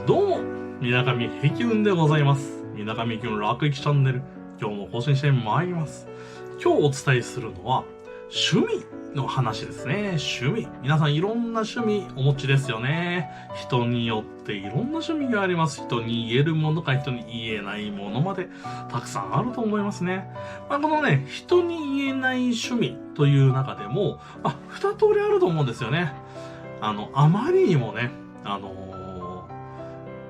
どうも、みなかみへきゅんでございます。みなかみきゅん楽駅チャンネル、今日も更新してまいります。今日お伝えするのは、趣味の話ですね。趣味。皆さんいろんな趣味お持ちですよね。人によっていろんな趣味があります。人に言えるものか人に言えないものまでたくさんあると思いますね。このね、人に言えない趣味という中でも、二通りあると思うんですよね。あまりにもね、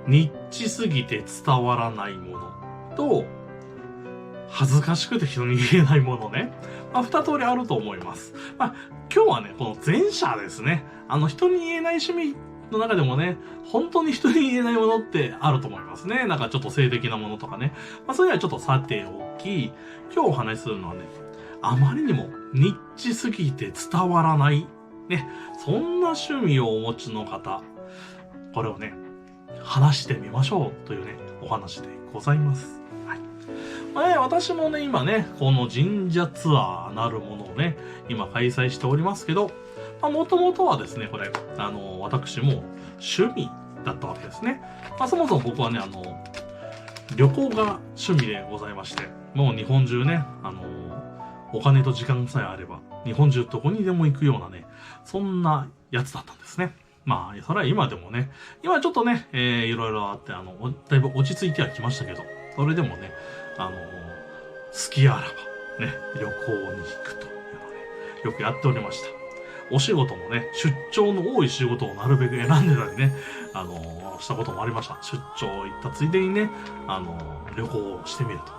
ニッチすぎて伝わらないものと、恥ずかしくて人に言えないものね。二通りあると思います。今日はね、この前者ですね。人に言えない趣味の中でもね、本当に人に言えないものってあると思いますね。なんかちょっと性的なものとかね。それはちょっとさておき、今日お話しするのはね、あまりにもニッチすぎて伝わらない、ね、そんな趣味をお持ちの方、これをね、話してみましょうというね、お話でございます。私もね、今ね、この神社ツアーなるものをね、今開催しておりますけど、もともとはですね、これ、私も趣味だったわけですね。そもそも僕はね、旅行が趣味でございまして、もう日本中ね、お金と時間さえあれば、日本中どこにでも行くようなね、そんなやつだったんですね。それは今でもね、今ちょっとね、いろいろあって、だいぶ落ち着いてはきましたけど、それでもね、好きあらば、ね、旅行に行くというのをね、よくやっておりました。お仕事もね、出張の多い仕事をなるべく選んでたりね、したこともありました。出張行ったついでにね、旅行をしてみると。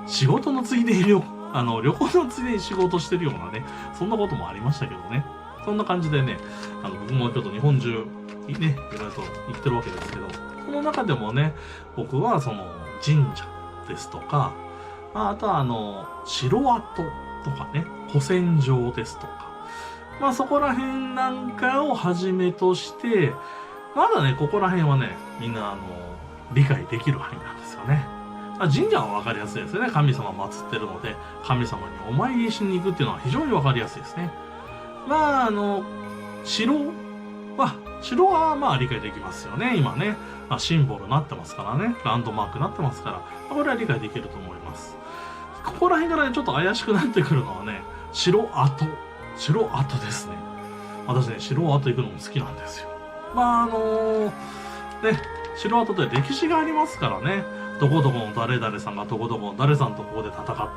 仕事のついでに旅行のついでに仕事してるようなね、そんなこともありましたけどね。そんな感じでね、僕もちょっと日本中、ね、いろいろと行ってるわけですけど、その中でもね、僕はその神社ですとか、あとは城跡とかね、古戦場ですとか、そこら辺なんかをはじめとして、まだね、ここら辺はね、みんな理解できる範囲なんですよね。神社はわかりやすいですよね。神様祀ってるので、神様にお参りしに行くっていうのは非常にわかりやすいですね。城は理解できますよね。今ね、シンボルになってますからね。ランドマークになってますから、これは理解できると思います。ここら辺からね、ちょっと怪しくなってくるのはね、城跡ですね。私ね、城跡行くのも好きなんですよ。ね、城跡って歴史がありますからね。どこどこの誰々さんがどこどこの誰さんとここで戦っ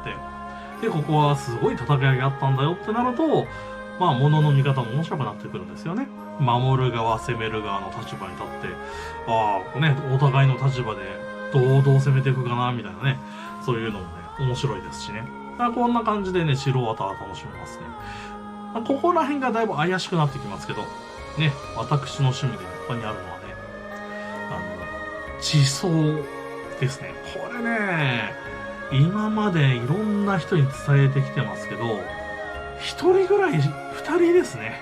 て、で、ここはすごい戦いがあったんだよってなると、物の見方も面白くなってくるんですよね。守る側、攻める側の立場に立って、ね、お互いの立場でどう攻めていくかな、みたいなね。そういうのもね、面白いですしね。こんな感じでね、城跡は楽しめますね。ここら辺がだいぶ怪しくなってきますけど、ね、私の趣味で他にあるのはね、地層ですね。これね、今までいろんな人に伝えてきてますけど、一人ぐらい、二人ですね。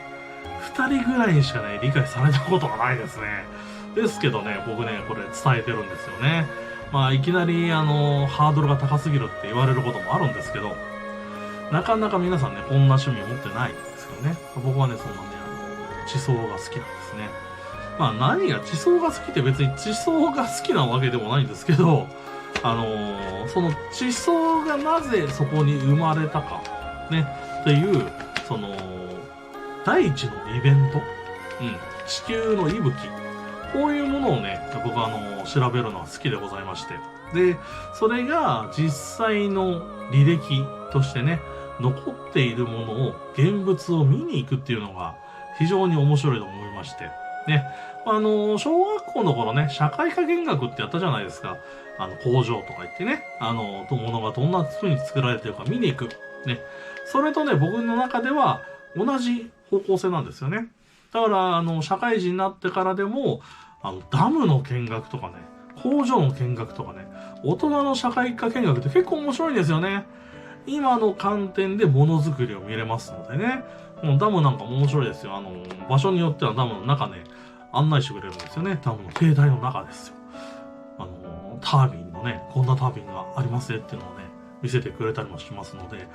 二人ぐらいにしかね、理解されたことがないですね。ですけどね、僕ね、これ伝えてるんですよね。いきなり、ハードルが高すぎるって言われることもあるんですけど、なかなか皆さんね、こんな趣味を持ってないんですけどね。僕はね、そんなね、地層が好きなんですね。何が地層が好きって別に地層が好きなわけでもないんですけど、その地層がなぜそこに生まれたか、ね、っていう、その、大地のイベント、地球の息吹、こういうものをね、僕は調べるのは好きでございまして。で、それが実際の履歴としてね、残っているものを、現物を見に行くっていうのが非常に面白いと思いまして。ね、小学校の頃ね、社会科見学ってやったじゃないですか。工場とか行ってね、物がどんな風に作られてるか見に行く。ね。それとね、僕の中では同じ方向性なんですよね。だから、社会人になってからでも、ダムの見学とかね、工場の見学とかね、大人の社会科見学って結構面白いんですよね。今の観点でものづくりを見れますのでね。ダムなんかも面白いですよ。場所によってはダムの中ね、案内してくれるんですよね。ダムの堤体の中ですよ。タービンのね、こんなタービンがありますねっていうのをね、見せてくれたりもしますので、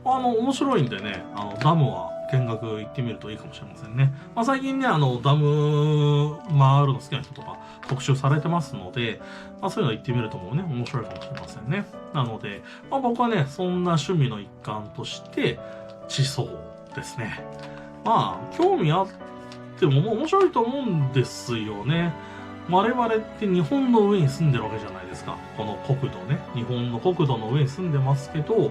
面白いんでね、ダムは見学行ってみるといいかもしれませんね。まあ、最近ね、ダム回るの好きな人とか特集されてますので、まあ、そういうの行ってみるともね、面白いかもしれませんね。なので、まあ、僕はね、そんな趣味の一環として、地層ですね。まあ、興味あっても面白いと思うんですよね。我々って日本の上に住んでるわけじゃないですか。この国土ね。日本の国土の上に住んでますけど、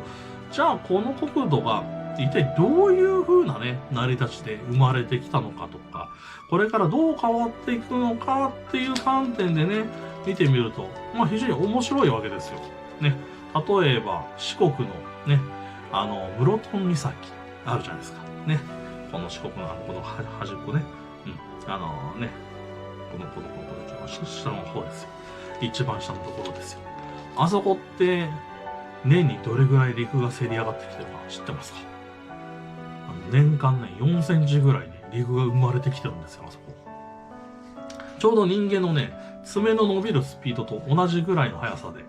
じゃあこの国土が一体どういう風なね、成り立ちで生まれてきたのかとか、これからどう変わっていくのかっていう観点でね、見てみると、まあ非常に面白いわけですよ。ね。例えば四国のね、室戸岬あるじゃないですか。ね。この四国のこの端っこね。うん。ね。この下の方ですよ。一番下のところですよ。あそこって、年にどれぐらい陸がせり上がってきてるか知ってますか？年間ね、4センチぐらいね、陸が生まれてきてるんですよ、あそこ。ちょうど人間のね、爪の伸びるスピードと同じぐらいの速さで、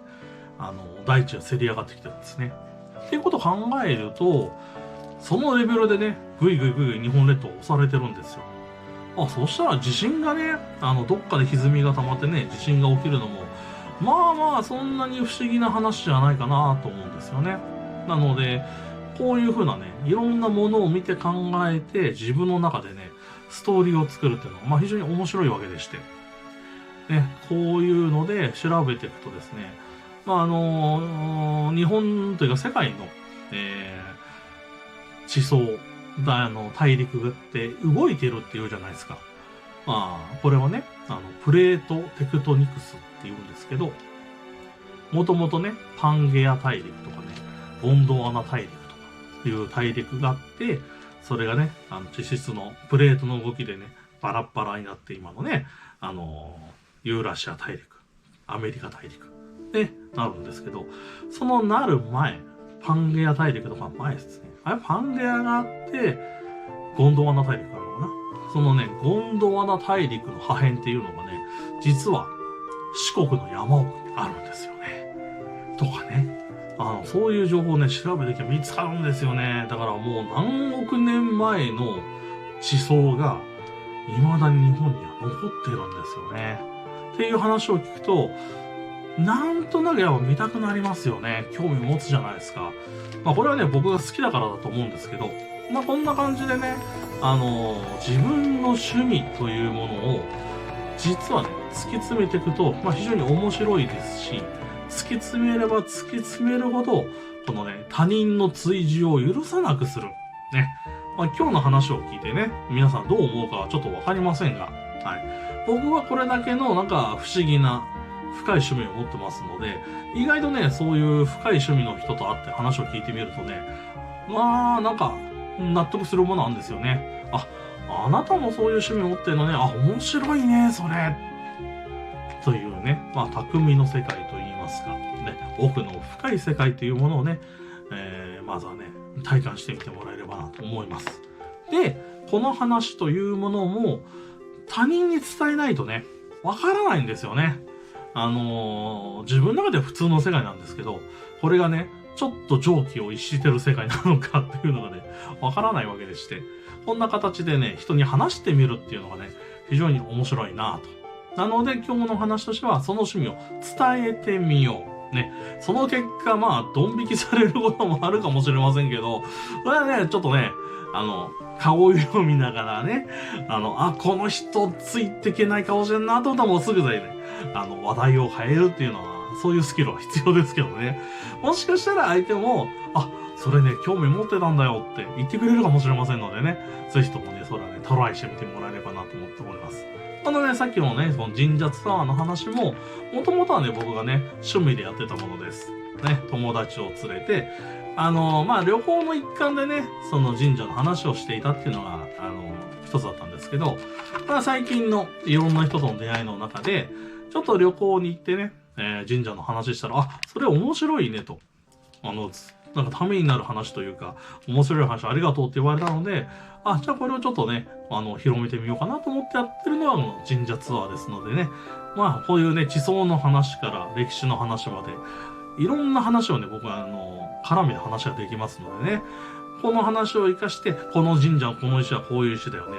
大地がせり上がってきてるんですね。っていうことを考えると、そのレベルでね、ぐいぐい日本列島押されてるんですよ。そしたら地震がね、どっかで歪みが溜まってね、地震が起きるのも、まあ、そんなに不思議な話じゃないかなと思うんですよね。なので、こういう風なね、いろんなものを見て考えて、自分の中でね、ストーリーを作るっていうのは、非常に面白いわけでして。ね、こういうので調べていくとですね、日本というか世界の、地層、大陸って動いてるって言うじゃないですか。これはね、プレートテクトニクスって言うんですけど、もともとね、パンゲア大陸とかね、ゴンドワナ大陸とかいう大陸があって、それがね、地質のプレートの動きでね、バラッバラになって今のね、ユーラシア大陸、アメリカ大陸でなるんですけど、そのなる前、パンゲア大陸とか前ですね。パンゲアがあって、ゴンドワナ大陸があるのかな。そのね、ゴンドワナ大陸の破片っていうのがね、実は四国の山奥にあるんですよね。とかね。そういう情報をね、調べてきゃ見つかるんですよね。だからもう何億年前の地層が、未だに日本には残ってるんですよね。っていう話を聞くと、なんとなくやっぱ見たくなりますよね。興味持つじゃないですか。これはね、僕が好きだからだと思うんですけど、こんな感じでね、自分の趣味というものを、実はね、突き詰めていくと、非常に面白いですし、突き詰めれば突き詰めるほど、このね、他人の追従を許さなくする。ね。今日の話を聞いてね、皆さんどう思うかはちょっとわかりませんが、はい。僕はこれだけの不思議な、深い趣味を持ってますので、意外とね、そういう深い趣味の人と会って話を聞いてみるとね、納得するものなんですよね。あなたもそういう趣味を持ってるのね、面白いね、それ。というね、匠の世界と言いますか、ね、奥の深い世界というものをね、まずはね、体感してみてもらえればなと思います。で、この話というものも、他人に伝えないとね、わからないんですよね。自分の中では普通の世界なんですけど、これがね、ちょっと常軌を逸してる世界なのかっていうのがね、わからないわけでして、こんな形でね、人に話してみるっていうのがね、非常に面白いなと。なので今日の話としては、その趣味を伝えてみよう。ね。その結果、ドン引きされることもあるかもしれませんけど、これはね、ちょっとね、顔色を見ながらね、この人ついていけないかもしれんなと思ったらもうすぐでね、話題を変えるっていうのは、そういうスキルは必要ですけどね。もしかしたら相手も、それね、興味持ってたんだよって言ってくれるかもしれませんのでね、ぜひともね、それはね、トライしてみてもらえればなと思っております。さっきのね、その神社ツアーの話も、もともとはね、僕がね、趣味でやってたものです。ね、友達を連れて、旅行の一環でね、その神社の話をしていたっていうのが、一つだったんですけど、最近のいろんな人との出会いの中で、ちょっと旅行に行ってね、神社の話したら、それ面白いねと。ためになる話というか、面白い話ありがとうって言われたので、じゃあこれをちょっとね、広めてみようかなと思ってやってるのは、神社ツアーですのでね、こういうね、地層の話から歴史の話まで、いろんな話をね、僕は絡めて話ができますのでね、この話を活かして、この神社、この石はこういう石だよね。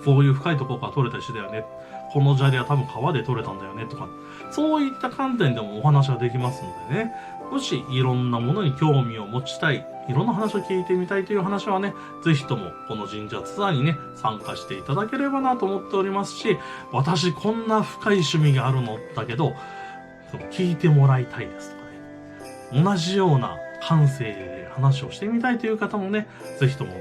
こういう深いところから取れた石だよね。この砂利は多分川で取れたんだよねとか、そういった観点でもお話ができますのでね、もしいろんなものに興味を持ちたい、いろんな話を聞いてみたいという話はね、ぜひともこの神社ツアーにね、参加していただければなと思っておりますし、私こんな深い趣味があるのだけど、聞いてもらいたいですとかね、同じような感性で話をしてみたいという方もね、ぜひとも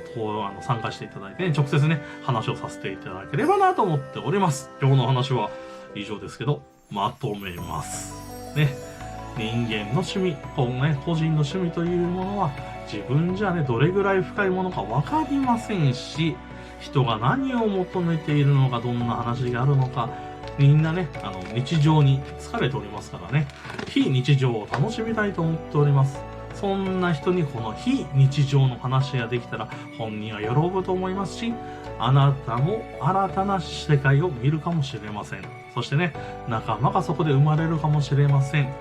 参加していただいてね、直接ね、話をさせていただければなと思っております。今日の話は以上ですけど、まとめます。ね。人間の趣味、個人の趣味というものは、自分じゃね、どれぐらい深いものかわかりませんし、人が何を求めているのか、どんな話があるのか、みんなね、日常に疲れておりますからね、非日常を楽しみたいと思っております。そんな人にこの非日常の話ができたら本人は喜ぶと思いますし、あなたも新たな世界を見るかもしれません。そしてね、仲間がそこで生まれるかもしれません。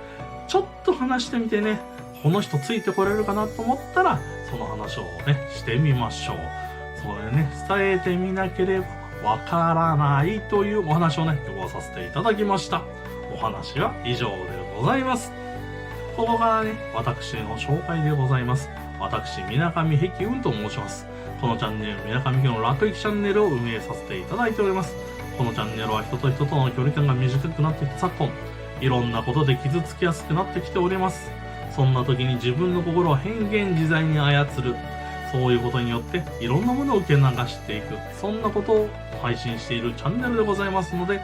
ちょっと話してみてね、この人ついてこれるかなと思ったら、その話をね、してみましょう。それね、伝えてみなければわからないというお話をね、今日はさせていただきました。お話は以上でございます。ここからね、私の紹介でございます。私、水上碧雲と申します。このチャンネル、水上碧の楽域チャンネルを運営させていただいております。このチャンネルは人と人との距離感が短くなってきた昨今、いろんなことで傷つきやすくなってきております。そんな時に自分の心を変幻自在に操る。そういうことによっていろんなものを受け流していく。そんなことを配信しているチャンネルでございますので、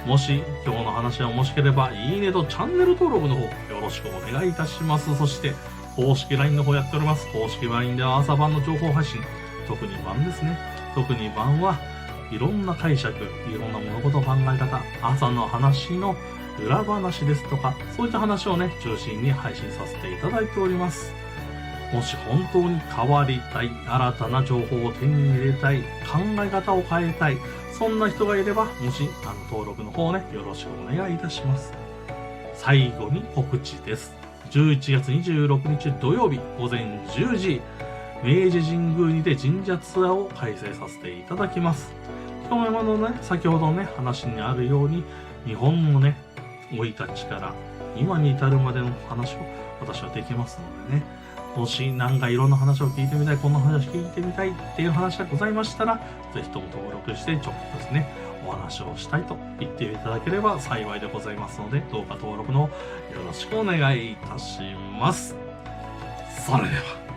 もし今日の話が面白ければ、いいねとチャンネル登録の方よろしくお願いいたします。そして、公式 LINE の方やっております。公式 LINE では朝晩の情報配信。特に晩ですね。特に晩はいろんな解釈、いろんな物事考え方、朝の話の裏話ですとか、そういった話をね、中心に配信させていただいております。もし本当に変わりたい、新たな情報を手に入れたい、考え方を変えたい、そんな人がいれば、もし登録の方ね、よろしくお願いいたします。最後に告知です。11月26日土曜日午前10時、明治神宮にて神社ツアーを開催させていただきます。今日のね、先ほどね、話にあるように、日本のね、生い立ちから今に至るまでの話を私はできますのでね、もし何かいろんな話を聞いてみたい、こんな話聞いてみたいっていう話がございましたら、ぜひとも登録して直接ね、お話をしたいと言っていただければ幸いでございますので、どうか登録のよろしくお願いいたします。それでは。